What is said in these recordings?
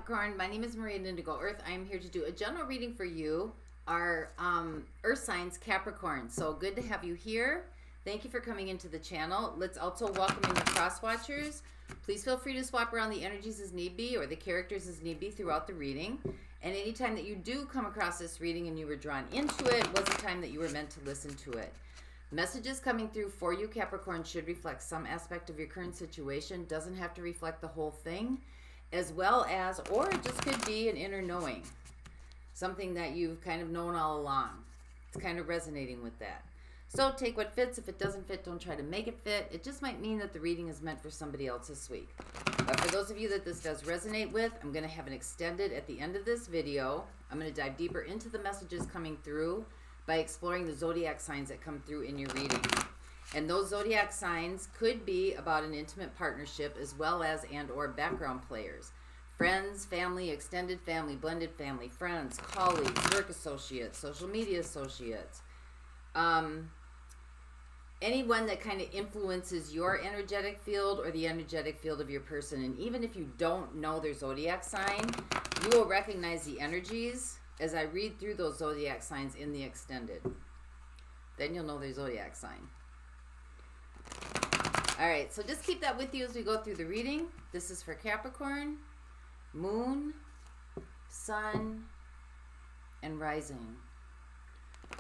Capricorn, my name is Maria in Indigo Earth. I am here to do a general reading for you, our Earth signs, Capricorn. So good to have you here. Thank you for coming into the channel. Let's also welcome in the cross watchers. Please feel free to swap around the energies as need be or the characters as need be throughout the reading. And anytime that you do come across this reading and you were drawn into it was a time that you were meant to listen to it. Messages coming through for you, Capricorn, should reflect some aspect of your current situation. Doesn't have to reflect the whole thing. As well as, or it just could be an inner knowing. Something that you've kind of known all along. It's kind of resonating with that. So take what fits. If it doesn't fit, don't try to make it fit. It just might mean that the reading is meant for somebody else this week. But for those of you that this does resonate with, I'm going to have an extended at the end of this video. I'm going to dive deeper into the messages coming through by exploring the zodiac signs that come through in your reading. And those zodiac signs could be about an intimate partnership as well as and or background players. Friends, family, extended family, blended family, friends, colleagues, work associates, social media associates. Anyone that kind of influences your energetic field or the energetic field of your person. And even if you don't know their zodiac sign, you will recognize the energies as I read through those zodiac signs in the extended. Then you'll know their zodiac sign. All right, so just keep that with you as we go through the reading. This is for Capricorn, Moon, Sun, and Rising.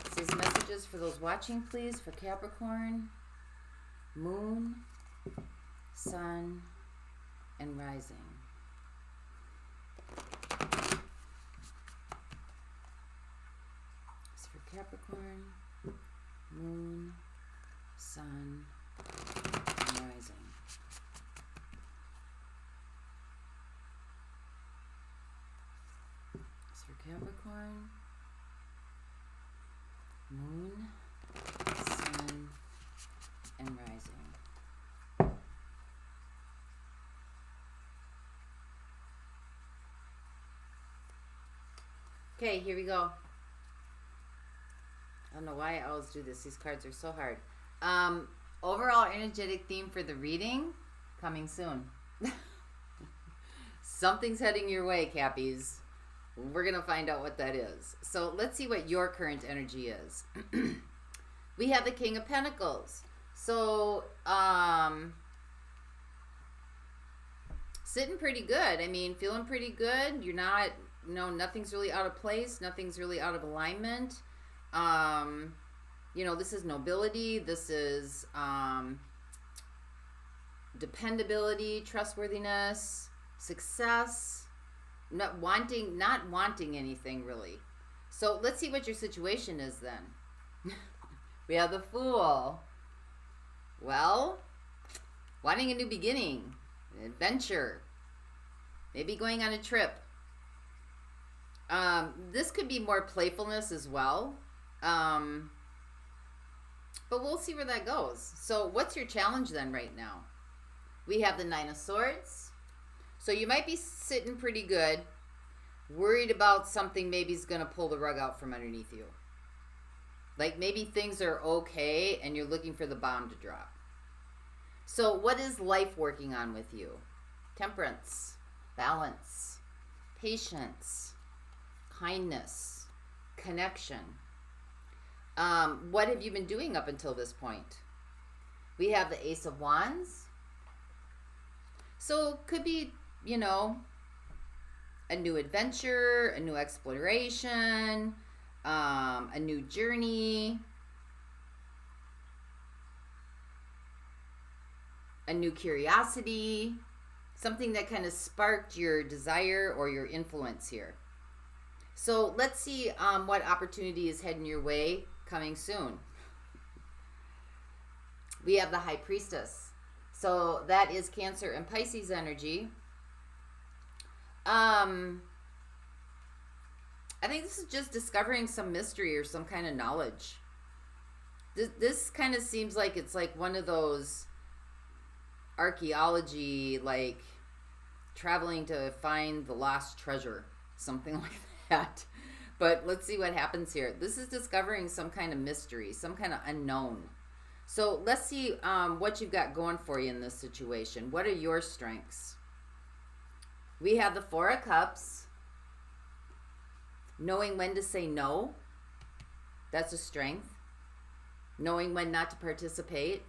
This is messages for those watching, please, for Capricorn, Moon, Sun, and Rising. This is for Capricorn, Moon, Sun, and Rising. This is for Capricorn, Moon, Sun, and Rising. Okay, here we go. I don't know why I always do this. These cards are so hard. Overall energetic theme for the reading, coming soon. Something's heading your way, Cappies. We're going to find out what that is. So let's see what your current energy is. We have the King of Pentacles. So, sitting pretty good. I mean, feeling pretty good. You're not, nothing's really out of place. Nothing's really out of alignment. This is nobility. This is dependability, trustworthiness, success. Not wanting anything really. So let's see what your situation is then. We have the Fool. Well, wanting a new beginning, an adventure, maybe going on a trip. This could be more playfulness as well. But we'll see where that goes. So what's your challenge then right now? We have the Nine of Swords. So you might be sitting pretty good, worried about something maybe is going to pull the rug out from underneath you. Like maybe things are okay and you're looking for the bomb to drop. So what is life working on with you? Temperance, balance, patience, kindness, connection. What have you been doing up until this point? We have the Ace of Wands. So it could be, a new adventure, a new exploration, a new journey, a new curiosity, something that kind of sparked your desire or your influence here. So let's see what opportunity is heading your way coming soon. We have the High Priestess. So that is Cancer and Pisces energy. I think this is just discovering some mystery or some kind of knowledge. This kind of seems like it's like one of those archaeology, like traveling to find the lost treasure, something like that. But let's see what happens here. This is discovering some kind of mystery, some kind of unknown. So let's see what you've got going for you in this situation. What are your strengths? We have the Four of Cups. Knowing when to say no. That's a strength. Knowing when not to participate.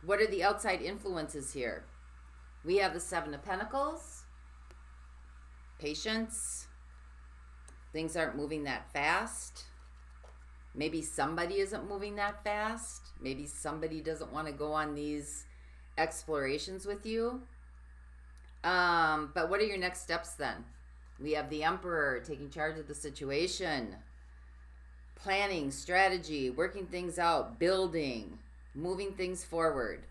What are the outside influences here? We have the Seven of Pentacles. Patience. Things aren't moving that fast. Maybe somebody isn't moving that fast. Maybe somebody doesn't want to go on these explorations with you. But what are your next steps then? We have the Emperor taking charge of the situation. Planning, strategy, working things out, building, moving things forward.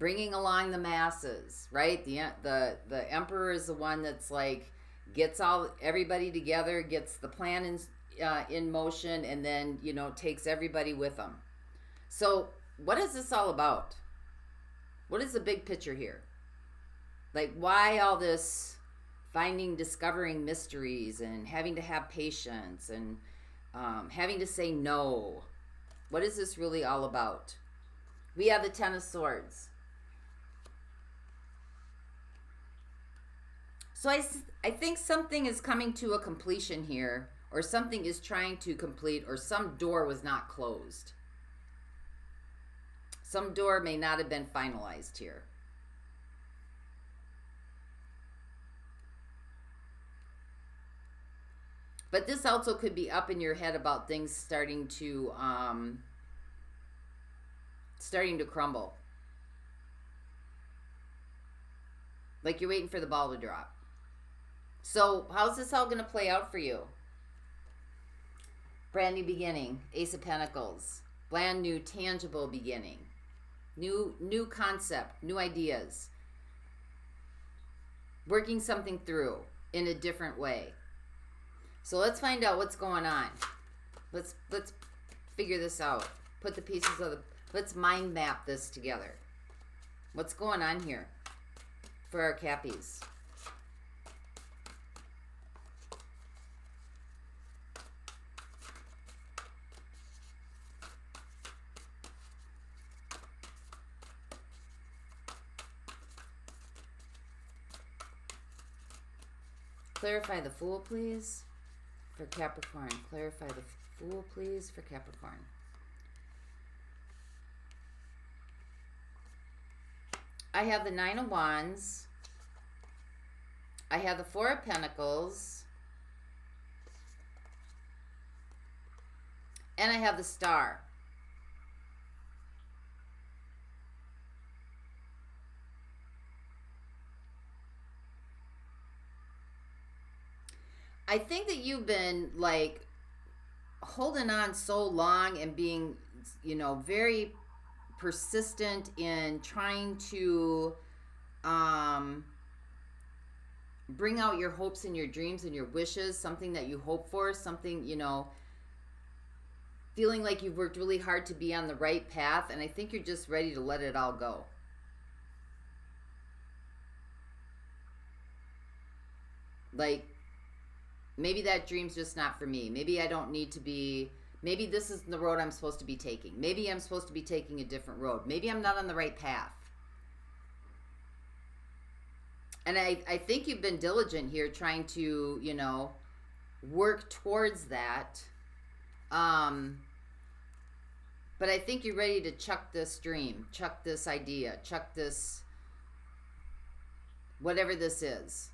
Bringing along the masses, right? The Emperor is the one that's like, gets everybody together, gets the plan in motion, and then, you know, takes everybody with them. So what is this all about? What is the big picture here? Like, why all this discovering mysteries and having to have patience and having to say no? What is this really all about? We have the Ten of Swords. So I think something is coming to a completion here, or something is trying to complete, or some door was not closed. Some door may not have been finalized here. But this also could be up in your head about things starting to crumble. Like you're waiting for the ball to drop. So how's this all going to play out for you? Brand new beginning. Ace of Pentacles. Brand new tangible beginning. New concept. New ideas. Working something through in a different way. So let's find out what's going on. Let's figure this out. Put the pieces of let's mind map this together. What's going on here for our Cappies? Clarify the Fool, please, for Capricorn. Clarify the Fool, please, for Capricorn. I have the Nine of Wands. I have the Four of Pentacles. And I have the Star. I think that you've been like holding on so long and being, you know, very persistent in trying to bring out your hopes and your dreams and your wishes, something that you hope for, something, you know, feeling like you've worked really hard to be on the right path, and I think you're just ready to let it all go. Like, maybe that dream's just not for me. Maybe I don't need to be, maybe this isn't the road I'm supposed to be taking. Maybe I'm supposed to be taking a different road. Maybe I'm not on the right path. And I think you've been diligent here trying to, you know, work towards that. But I think you're ready to chuck this dream, chuck this idea, chuck this, whatever this is.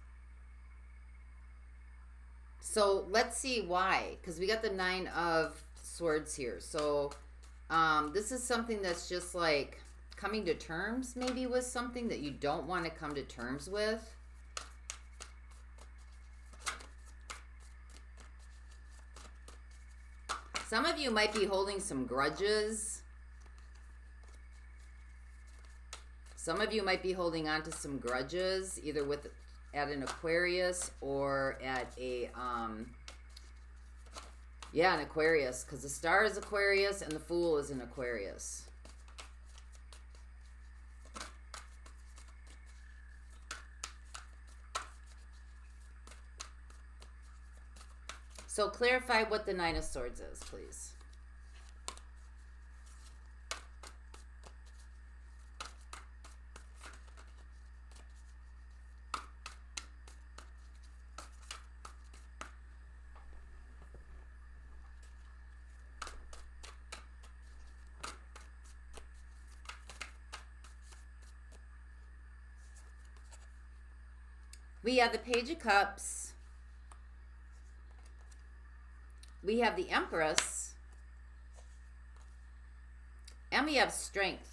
So let's see why, because we got the Nine of Swords here. So this is something that's just like coming to terms maybe with something that you don't want to come to terms with. Some of you might be holding some grudges. Some of you might be holding on to some grudges, either at an Aquarius or at a an Aquarius, because the Star is Aquarius and the Fool is an Aquarius. So clarify what the Nine of Swords is, please. We have the Page of Cups. We have the Empress. And we have Strength.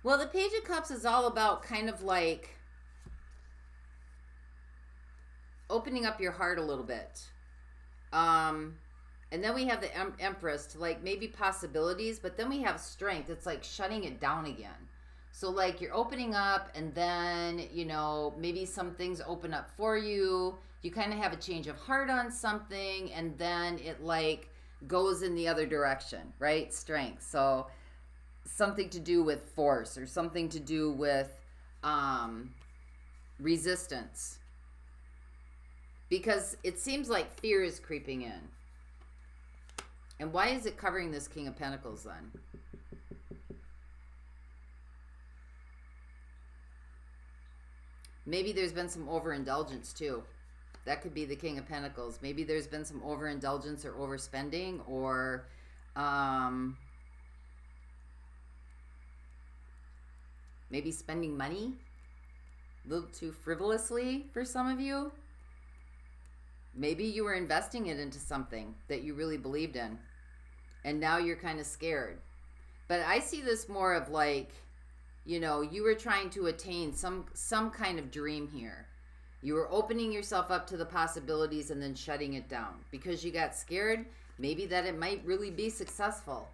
Well, the Page of Cups is all about kind of like opening up your heart a little bit. And then we have the Empress to like maybe possibilities, but then we have Strength. It's like shutting it down again. So like you're opening up and then, you know, maybe some things open up for you. You kind of have a change of heart on something and then it like goes in the other direction, right? Strength. So something to do with force or something to do with resistance. Because it seems like fear is creeping in. And why is it covering this King of Pentacles then? Maybe there's been some overindulgence too. That could be the King of Pentacles. Maybe there's been some overindulgence or overspending or maybe spending money a little too frivolously for some of you. Maybe you were investing it into something that you really believed in. And now you're kind of scared. But I see this more of like, you know, you were trying to attain some kind of dream here. You were opening yourself up to the possibilities and then shutting it down. Because you got scared, maybe that it might really be successful.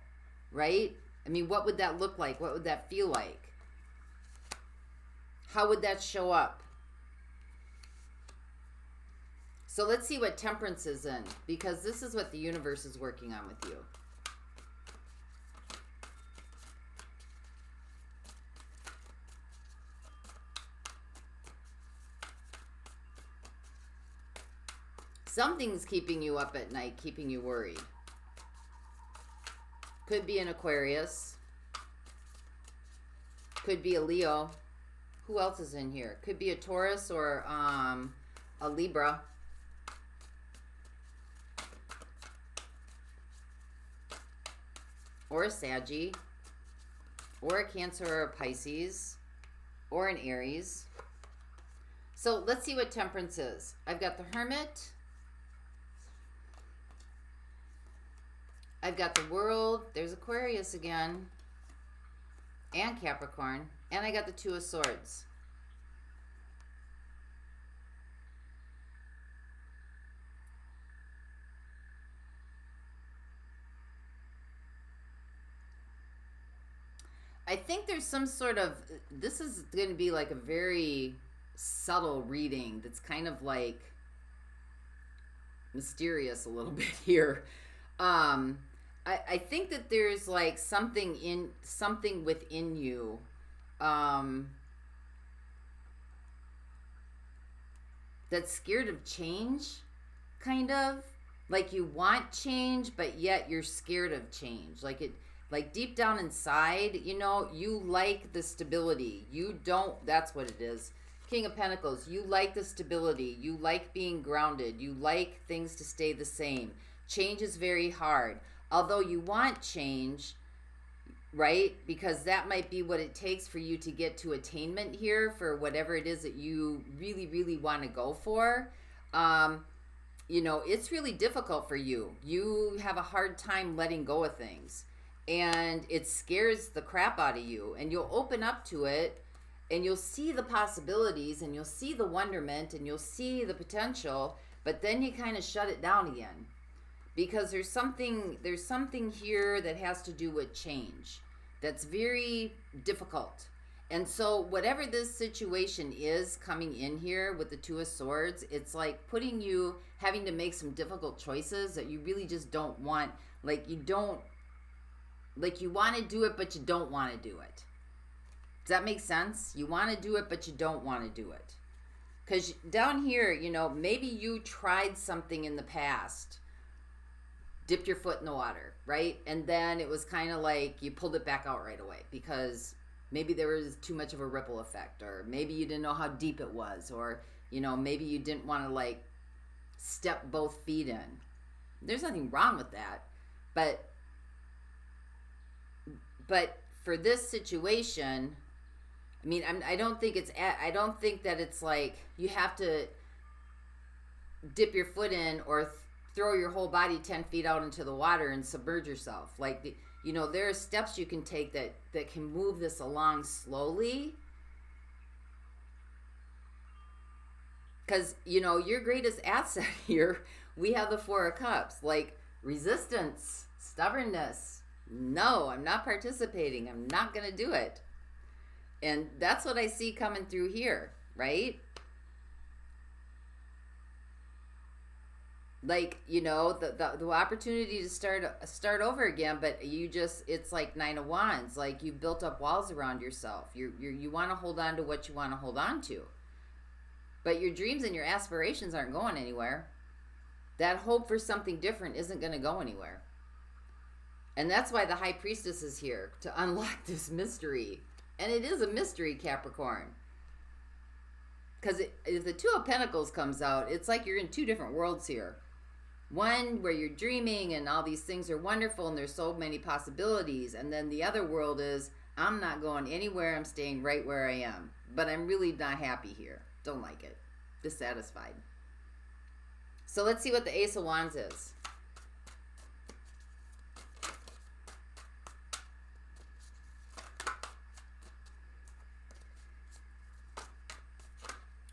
Right? I mean, what would that look like? What would that feel like? How would that show up? So let's see what Temperance is in, because this is what the universe is working on with you. Something's keeping you up at night, keeping you worried. Could be an Aquarius. Could be a Leo. Who else is in here? Could be a Taurus or a Libra. Or a Saggy. Or a Cancer or a Pisces. Or an Aries. So let's see what Temperance is. I've got the Hermit. I've got the World. There's Aquarius again. And Capricorn. And I got the Two of Swords. I think there's some sort of, this is going to be like a very subtle reading that's kind of like mysterious a little bit here. I think that there's like something within you that's scared of change, kind of. Like you want change, but yet you're scared of change. Like deep down inside, you know, you like the stability. You don't, that's what it is. King of Pentacles, you like the stability. You like being grounded. You like things to stay the same. Change is very hard. Although you want change, right? Because that might be what it takes for you to get to attainment here for whatever it is that you really, really want to go for. You know, it's really difficult for you. You have a hard time letting go of things. And it scares the crap out of you. And you'll open up to it. And you'll see the possibilities. And you'll see the wonderment. And you'll see the potential. But then you kind of shut it down again. Because there's something here that has to do with change. That's very difficult. And so whatever this situation is coming in here with the Two of Swords, it's like putting you having to make some difficult choices that you really just don't want. Like you want to do it, but you don't want to do it. Does that make sense? You want to do it, but you don't want to do it. Because down here, you know, maybe you tried something in the past. Dipped your foot in the water, right? And then it was kind of like you pulled it back out right away because maybe there was too much of a ripple effect, or maybe you didn't know how deep it was, or, you know, maybe you didn't want to like step both feet in, There's nothing wrong with that. But for this situation, I mean, I don't think that it's like you have to dip your foot in or throw your whole body 10 feet out into the water and submerge yourself. Like, there are steps you can take that can move this along slowly. Because, your greatest asset here, we have the Four of Cups. Like, resistance, stubbornness. No, I'm not participating. I'm not going to do it. And that's what I see coming through here, right? Like, the opportunity to start over again, but it's like Nine of Wands. Like, you've built up walls around yourself. You want to hold on to what you want to hold on to. But your dreams and your aspirations aren't going anywhere. That hope for something different isn't going to go anywhere. And that's why the High Priestess is here, to unlock this mystery. And it is a mystery, Capricorn. Because if the Two of Pentacles comes out, it's like you're in two different worlds here. One where you're dreaming and all these things are wonderful and there's so many possibilities. And then the other world is, I'm not going anywhere. I'm staying right where I am. But I'm really not happy here. Don't like it. Dissatisfied. So let's see what the Ace of Wands is.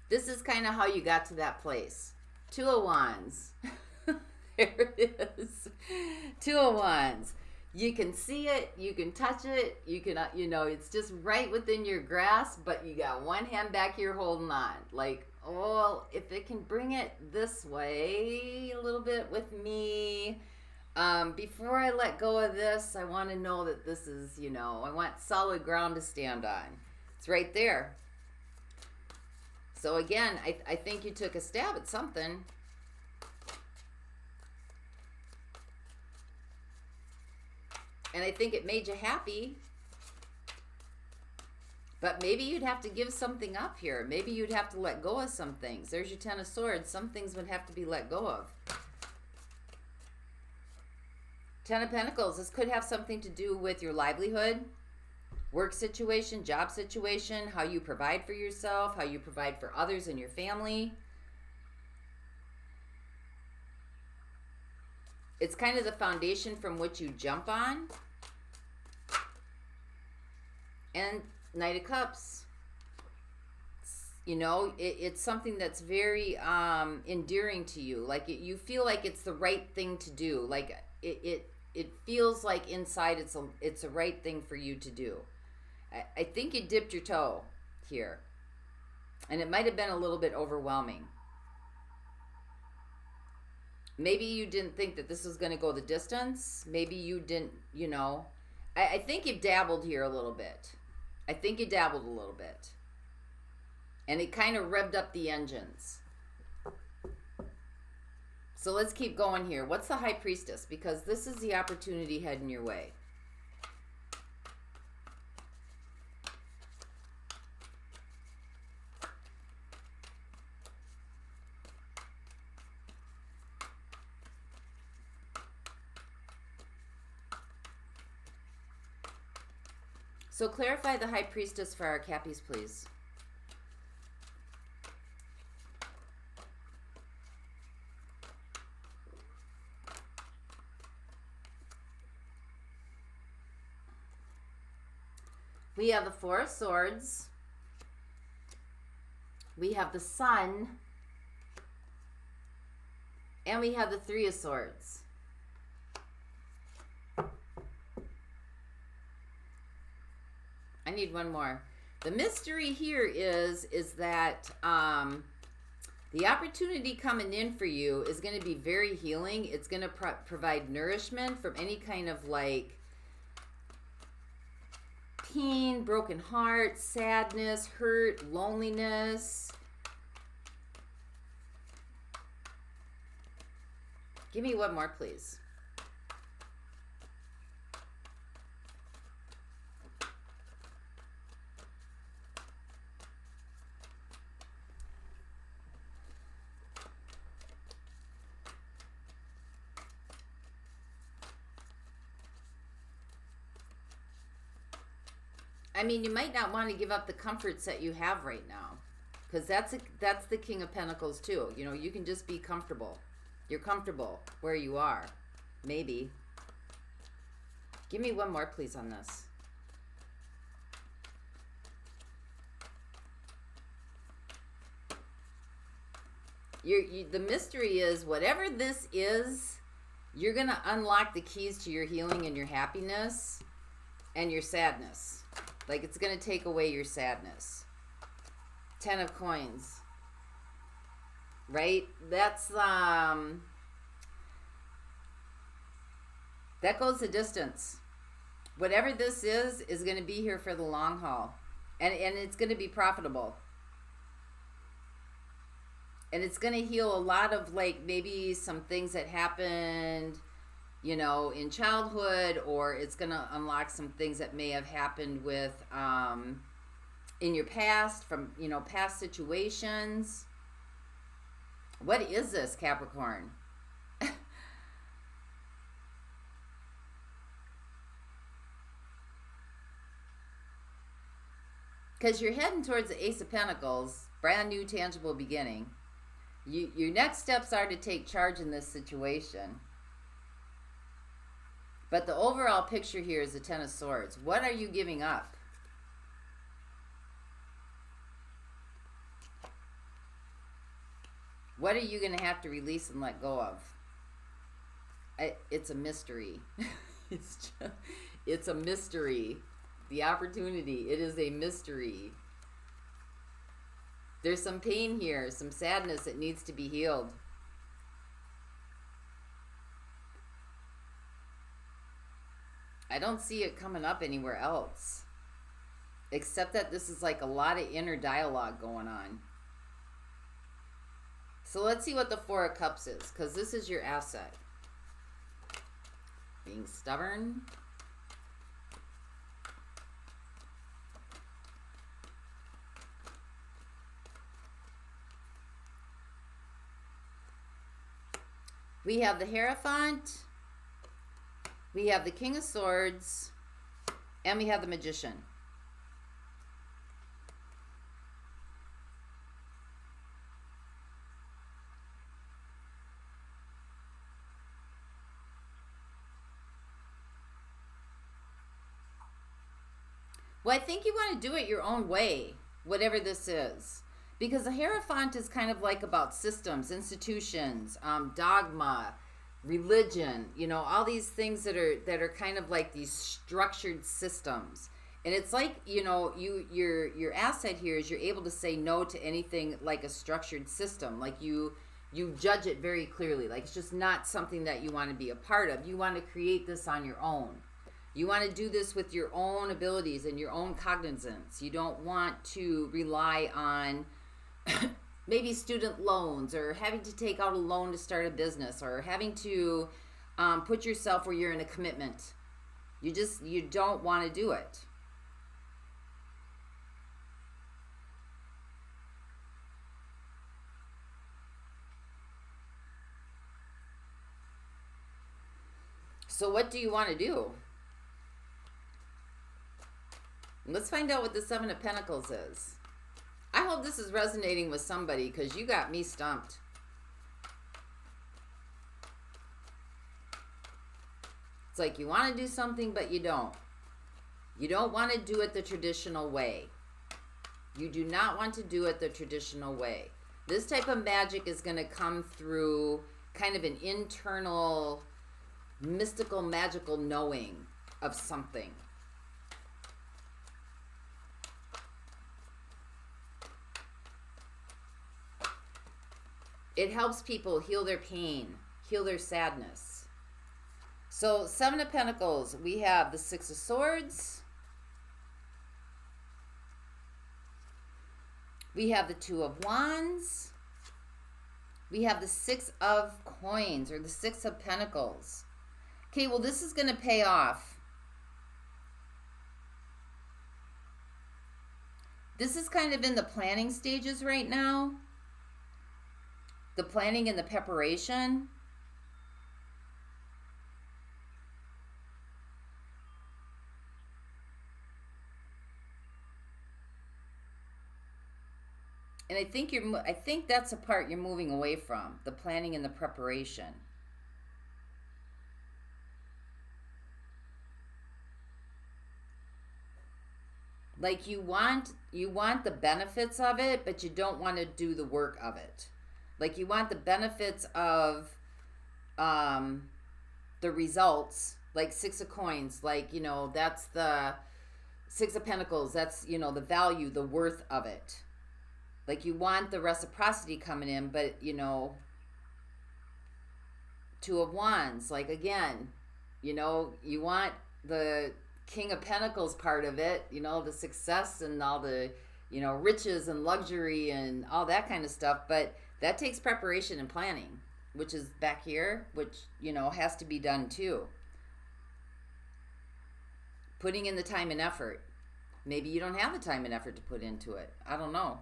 This is kind of how you got to that place. Two of Wands. There it is. Two of Wands. You can see it. You can touch it. You can, it's just right within your grasp, but you got one hand back here holding on. Like, oh, if it can bring it this way a little bit with me, before I let go of this, I want to know that this is, I want solid ground to stand on. It's right there. So again, I think you took a stab at something. And I think it made you happy. But maybe you'd have to give something up here. Maybe you'd have to let go of some things. There's your Ten of Swords. Some things would have to be let go of. Ten of Pentacles. This could have something to do with your livelihood, work situation, job situation, how you provide for yourself, how you provide for others in your family. It's kind of the foundation from which you jump on. And Knight of Cups. It's something that's very endearing to you. Like, you feel like it's the right thing to do. Like, it feels like inside it's a right thing for you to do. I think you dipped your toe here. And it might have been a little bit overwhelming. Maybe you didn't think that this was going to go the distance. Maybe you didn't, I think you dabbled here a little bit. I think you dabbled a little bit. And it kind of revved up the engines. So let's keep going here. What's the High Priestess? Because this is the opportunity heading your way. So clarify the High Priestess for our Cappies, please. We have the Four of Swords. We have the Sun. And we have the Three of Swords. I need one more. The mystery here is that the opportunity coming in for you is going to be very healing. It's going to provide nourishment from any kind of like pain, broken heart, sadness, hurt, loneliness. Give me one more, please. I mean, you might not want to give up the comforts that you have right now, because that's the King of Pentacles too. You know, you can just be comfortable. You're comfortable where you are. Maybe. Give me one more, please, on this. The mystery is, whatever this is, you're going to unlock the keys to your healing and your happiness and your sadness. Like, it's going to take away your sadness. 10 of Coins. Right? That's, that goes the distance. Whatever this is going to be here for the long haul. And it's going to be profitable. And it's going to heal a lot of, like, maybe some things that happened, you know, in childhood, or it's going to unlock some things that may have happened with, in your past, from, you know, past situations. What is this, Capricorn? Because you're heading towards the Ace of Pentacles, brand new tangible beginning. Your next steps are to take charge in this situation. But the overall picture here is the Ten of Swords. What are you giving up? What are you going to have to release and let go of? It's a mystery. It's a mystery. The opportunity. It is a mystery. There's some pain here, some sadness that needs to be healed. I don't see it coming up anywhere else. Except that this is like a lot of inner dialogue going on. So let's see what the Four of Cups is, because this is your asset. Being stubborn. We have the Hierophant, we have the King of Swords, and we have the Magician. Well, I think you want to do it your own way, whatever this is. Because the Hierophant is kind of like about systems, institutions, dogma, religion, you know, all these things that are kind of like these structured systems. And it's like, you know, your asset here is you're able to say no to anything like a structured system. Like you judge it very clearly. Like, it's just not something that you want to be a part of. You want to create this on your own. You want to do this with your own abilities and your own cognizance. You don't want to rely on maybe student loans, or having to take out a loan to start a business, or having to put yourself where you're in a commitment. You don't want to do it. So what do you want to do? Let's find out what the Seven of Pentacles is. I hope this is resonating with somebody, because you got me stumped. It's like you want to do something, but you don't. You don't want to do it the traditional way. You do not want to do it the traditional way. This type of magic is going to come through kind of an internal, mystical, magical knowing of something. It helps people heal their pain, heal their sadness. So, Seven of Pentacles, we have the Six of Swords. We have the Two of Wands. We have the Six of Coins, or the Six of Pentacles. Okay, well, this is going to pay off. This is kind of in the planning stages right now. The planning and the preparation. And I think that's a part you're moving away from, the planning and the preparation. Like you want the benefits of it, but you don't want to do the work of it. Like you want the benefits of the results, like Six of Coins, like, you know, that's the Six of Pentacles, that's, you know, the value, the worth of it. Like you want the reciprocity coming in, but, you know, Two of Wands, like again, you know, you want the King of Pentacles part of it, you know, the success and all the, you know, riches and luxury and all that kind of stuff, but that takes preparation and planning, which is back here, which, you know, has to be done too. Putting in the time and effort. Maybe you don't have the time and effort to put into it. I don't know.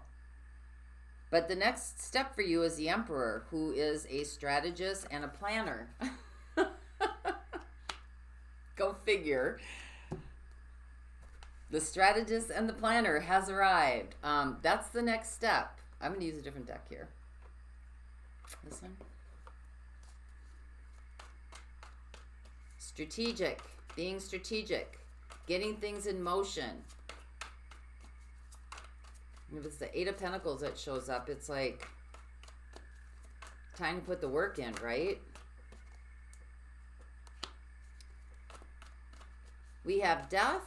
But the next step for you is the Emperor, who is a strategist and a planner. Go figure. The strategist and the planner has arrived. That's the next step. I'm going to use a different deck here. This one. Strategic. Being strategic. Getting things in motion. If it's the Eight of Pentacles that shows up, it's like time to put the work in, right? We have Death.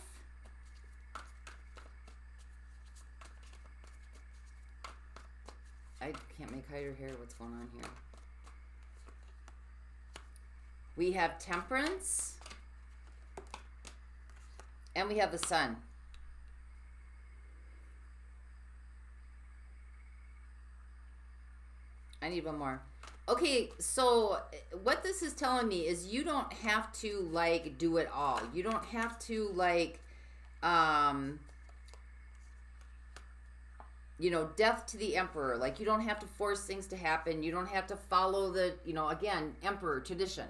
I can't make hide or hair. What's going on here? We have Temperance. And we have the Sun. I need one more. Okay, so what this is telling me is you don't have to, like, do it all. You don't have to, like, you know, death to the Emperor. Like, you don't have to force things to happen. You don't have to follow the, you know, again, Emperor tradition,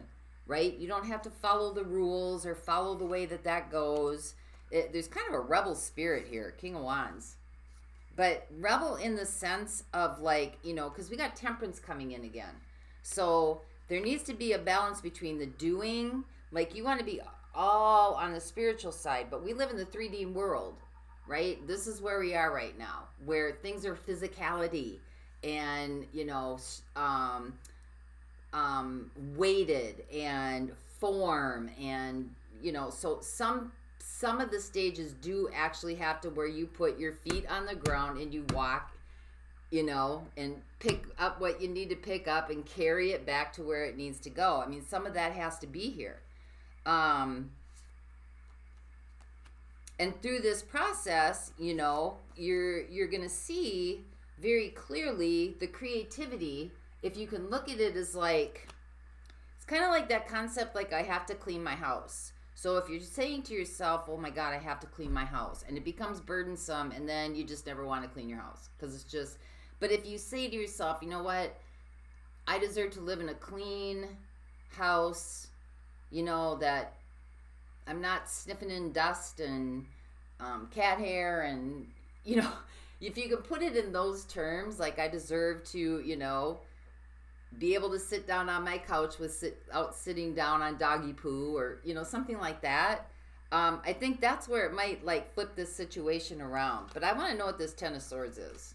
right? You don't have to follow the rules or follow the way that that goes. There's kind of a rebel spirit here, King of Wands. But rebel in the sense of, like, you know, because we got Temperance coming in again. So there needs to be a balance between the doing. Like, you want to be all on the spiritual side, but we live in the 3D world, right? This is where we are right now, where things are physicality and, you know, weighted and form and, you know, so some of the stages do actually have to where you put your feet on the ground and you walk, you know, and pick up what you need to pick up and carry it back to where it needs to go. I mean, some of that has to be here. And through this process, you know, you're going to see very clearly the creativity. If you can look at it as like, it's kind of like that concept, like I have to clean my house. So if you're saying to yourself, oh my God, I have to clean my house, and it becomes burdensome, and then you just never want to clean your house because it's just, but if you say to yourself, you know what, I deserve to live in a clean house, you know, that I'm not sniffing in dust and cat hair and, you know, if you can put it in those terms, like I deserve to, you know, be able to sit down on my couch sitting down on doggy poo or, you know, something like that. I think that's where it might, like, flip this situation around. But I want to know what this Ten of Swords is.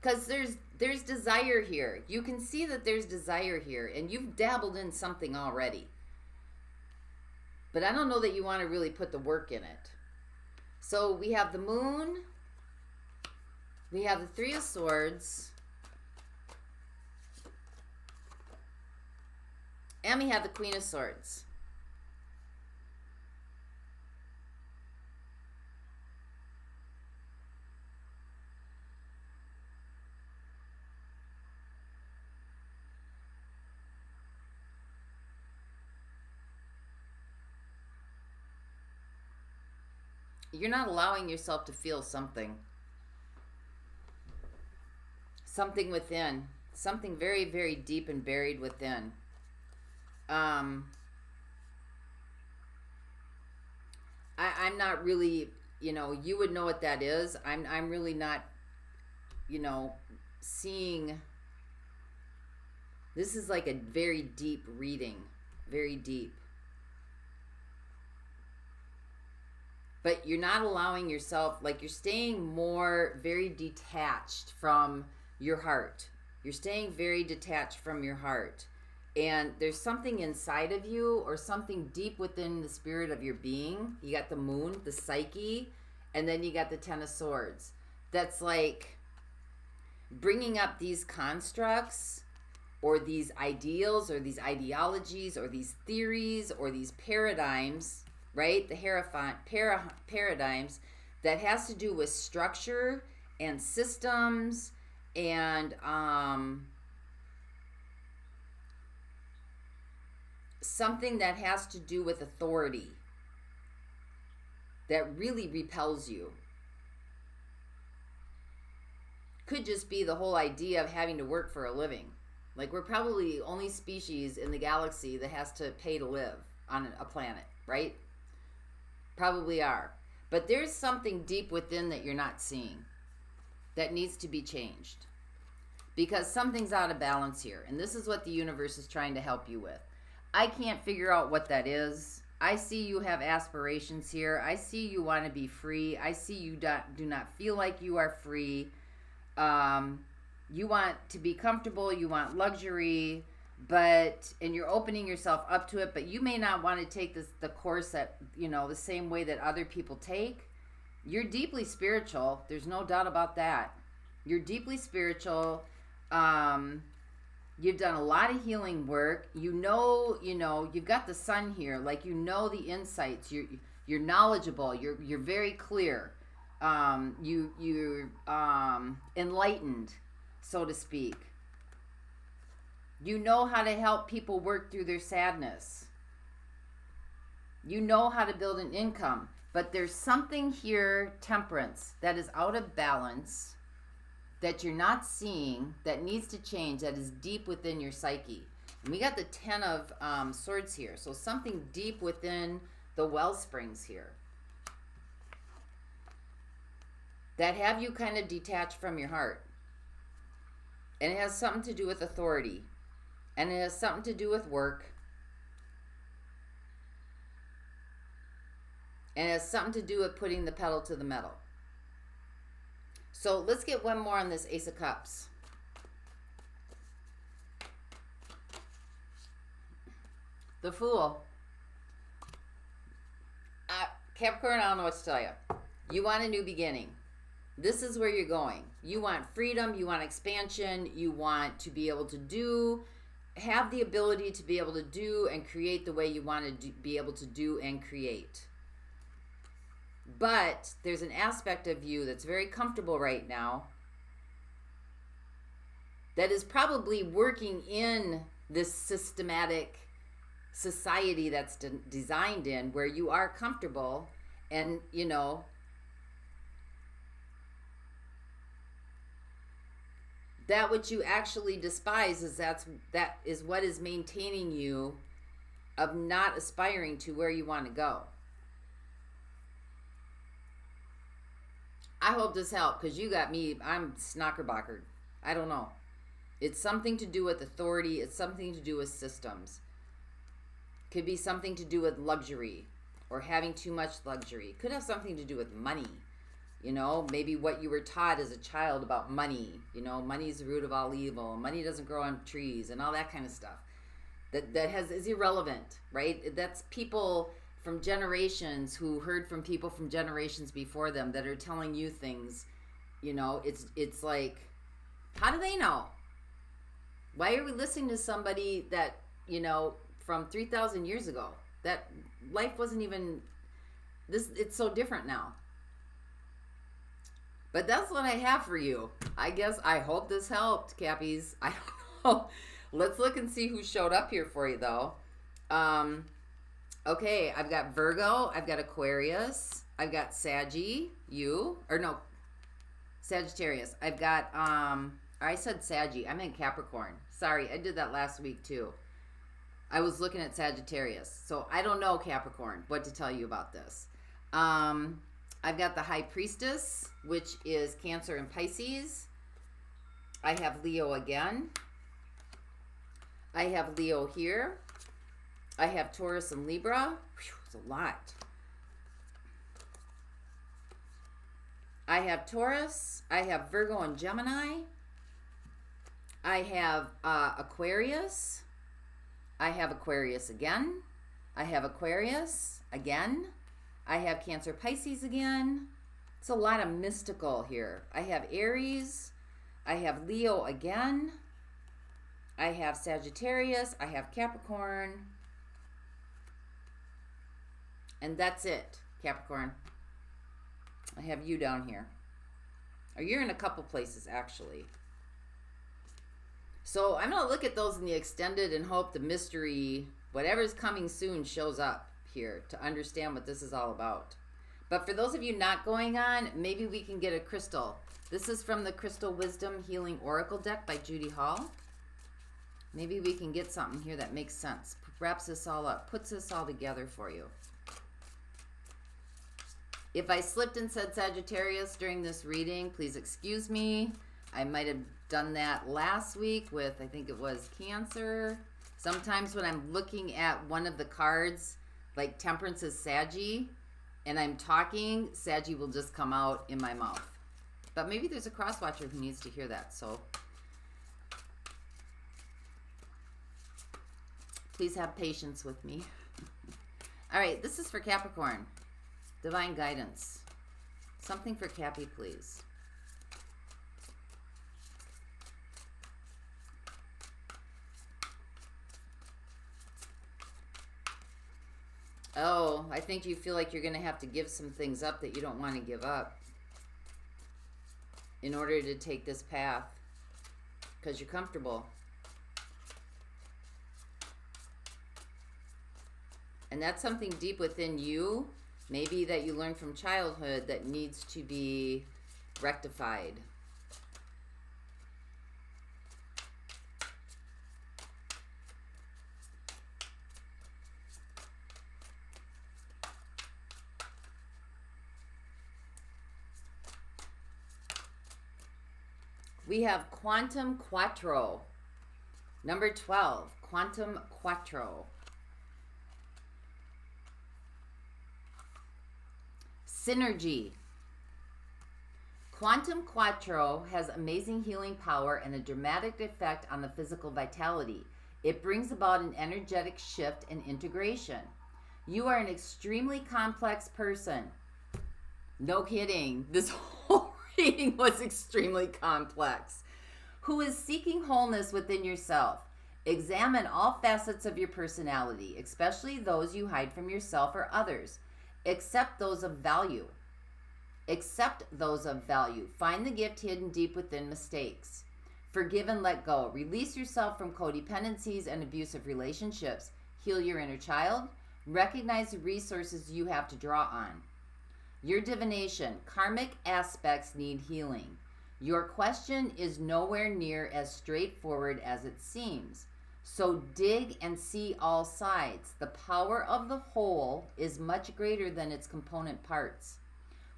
Because there's desire here. You can see that there's desire here. And you've dabbled in something already. But I don't know that you want to really put the work in it. So we have the Moon. We have the Three of Swords. And we have the Queen of Swords. You're not allowing yourself to feel something. Something within. Something very, very deep and buried within. I'm not really you know, you would know what that is. I'm really not, you know, seeing. This is like a very deep reading, very deep. But you're not allowing yourself, like you're staying more very detached from your heart. You're staying very detached from your heart. And there's something inside of you or something deep within the spirit of your being. You got the moon, the psyche, and then you got the Ten of Swords. That's like bringing up these constructs or these ideals or these ideologies or these theories or these paradigms, right? The Hierophant paradigms that has to do with structure and systems and something that has to do with authority that really repels you. Could just be the whole idea of having to work for a living. Like, we're probably the only species in the galaxy that has to pay to live on a planet, right? Probably are. But there's something deep within that you're not seeing that needs to be changed. Because something's out of balance here. And this is what the universe is trying to help you with. I can't figure out what that is. I see you have aspirations here. I see you want to be free. I see you do not feel like you are free. You want to be comfortable. You want luxury. And you're opening yourself up to it. But you may not want to take the course that, you know, the same way that other people take. You're deeply spiritual. There's no doubt about that. You're deeply spiritual. You've done a lot of healing work. You know, you've got the sun here. Like, you know the insights. You're knowledgeable. You're very clear. You're enlightened, so to speak. You know how to help people work through their sadness. You know how to build an income. But there's something here, Temperance, that is out of balance, that you're not seeing, that needs to change, that is deep within your psyche. And we got the Ten of Swords here. So something deep within the well springs here that have you kind of detached from your heart. And it has something to do with authority. And it has something to do with work. And it has something to do with putting the pedal to the metal. So let's get one more on this Ace of Cups. The Fool. Capricorn, I don't know what to tell you. You want a new beginning. This is where you're going. You want freedom. You want expansion. You want to be able to have the ability to be able to do and create the way you want to be able to do and create. But there's an aspect of you that's very comfortable right now that is probably working in this systematic society that's designed in where you are comfortable, and, you know, that which you actually despise that is what is maintaining you of not aspiring to where you want to go. I hope this helped, because you got me. I'm snockerbockered. I don't know. It's something to do with authority. It's something to do with systems. Could be something to do with luxury or having too much luxury. Could have something to do with money. You know, maybe what you were taught as a child about money. You know, money is the root of all evil. Money doesn't grow on trees and all that kind of stuff. That is irrelevant, right? That's people from generations who heard from people from generations before them that are telling you things. You know, it's like, how do they know? Why are we listening to somebody that, you know, from 3,000 years ago? That life wasn't even this. It's so different now. But that's what I have for you. I guess I hope this helped, Cappies. I don't know. Let's look and see who showed up here for you, though. Okay, I've got Virgo, I've got Aquarius, I've got Sagittarius. I've got, I said Saggy, I meant Capricorn. Sorry, I did that last week too. I was looking at Sagittarius. So I don't know, Capricorn, what to tell you about this. I've got the High Priestess, which is Cancer and Pisces. I have Leo again. I have Leo here. I have Taurus and Libra. Whew, it's a lot. I have Taurus. I have Virgo and Gemini. I have Aquarius. I have Aquarius again. I have Aquarius again. I have Cancer Pisces again. It's a lot of mystical here. I have Aries. I have Leo again. I have Sagittarius. I have Capricorn. And that's it, Capricorn. I have you down here. Or you're in a couple places, actually. So I'm going to look at those in the extended and hope the mystery, whatever's coming soon, shows up here to understand what this is all about. But for those of you not going on, maybe we can get a crystal. This is from the Crystal Wisdom Healing Oracle deck by Judy Hall. Maybe we can get something here that makes sense. Wraps this all up. Puts this all together for you. If I slipped and said Sagittarius during this reading, please excuse me. I might have done that last week with, I think it was Cancer. Sometimes when I'm looking at one of the cards, like Temperance is Saggy, and I'm talking, Saggy will just come out in my mouth. But maybe there's a cross-watcher who needs to hear that, so please have patience with me. All right, this is for Capricorn. Divine guidance. Something for Cappy, please. Oh, I think you feel like you're going to have to give some things up that you don't want to give up in order to take this path because you're comfortable. And that's something deep within you, maybe that you learned from childhood, that needs to be rectified. We have Quantum Quattro, number 12, Quantum Quattro. Synergy. Quantum Quattro has amazing healing power and a dramatic effect on the physical vitality. It brings about an energetic shift and integration. You are an extremely complex person. No kidding. This whole reading was extremely complex. Who is seeking wholeness within yourself. Examine all facets of your personality, especially those you hide from yourself or others. Accept those of value. Accept those of value. Find the gift hidden deep within mistakes. Forgive and let go. Release yourself from codependencies and abusive relationships. Heal your inner child. Recognize the resources you have to draw on. Your divination. Karmic aspects need healing. Your question is nowhere near as straightforward as it seems. So dig and see all sides. The power of the whole is much greater than its component parts.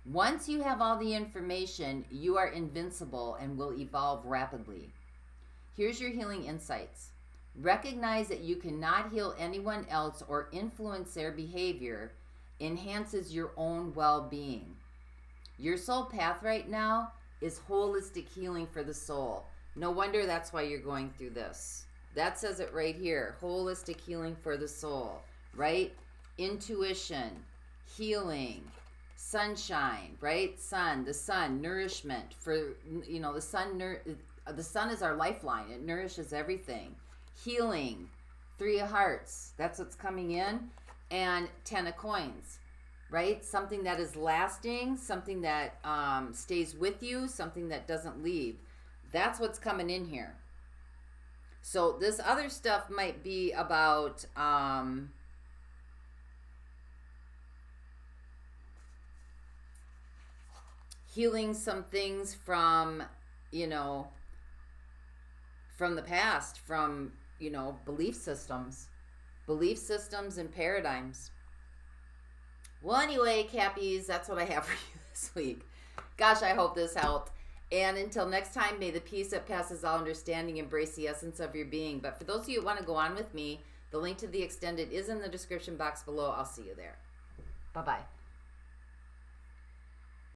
Once you have all the information, you are invincible and will evolve rapidly. Here's your healing insights. Recognize that you cannot heal anyone else or influence their behavior. Enhances your own well-being. Your soul path right now is holistic healing for the soul. No wonder that's why you're going through this. That says it right here. Holistic healing for the soul, right? Intuition, healing, sunshine, right? Sun, the sun, nourishment for, you know, the sun is our lifeline. It nourishes everything. Healing, 3 of hearts. That's what's coming in. And 10 of coins, right? Something that is lasting, something that stays with you, something that doesn't leave. That's what's coming in here. So this other stuff might be about healing some things from, you know, from the past, from, you know, belief systems and paradigms. Well, anyway, Cappies, that's what I have for you this week. Gosh, I hope this helped. And until next time, may the peace that passes all understanding embrace the essence of your being. But for those of you who want to go on with me, the link to the extended is in the description box below. I'll see you there. Bye-bye.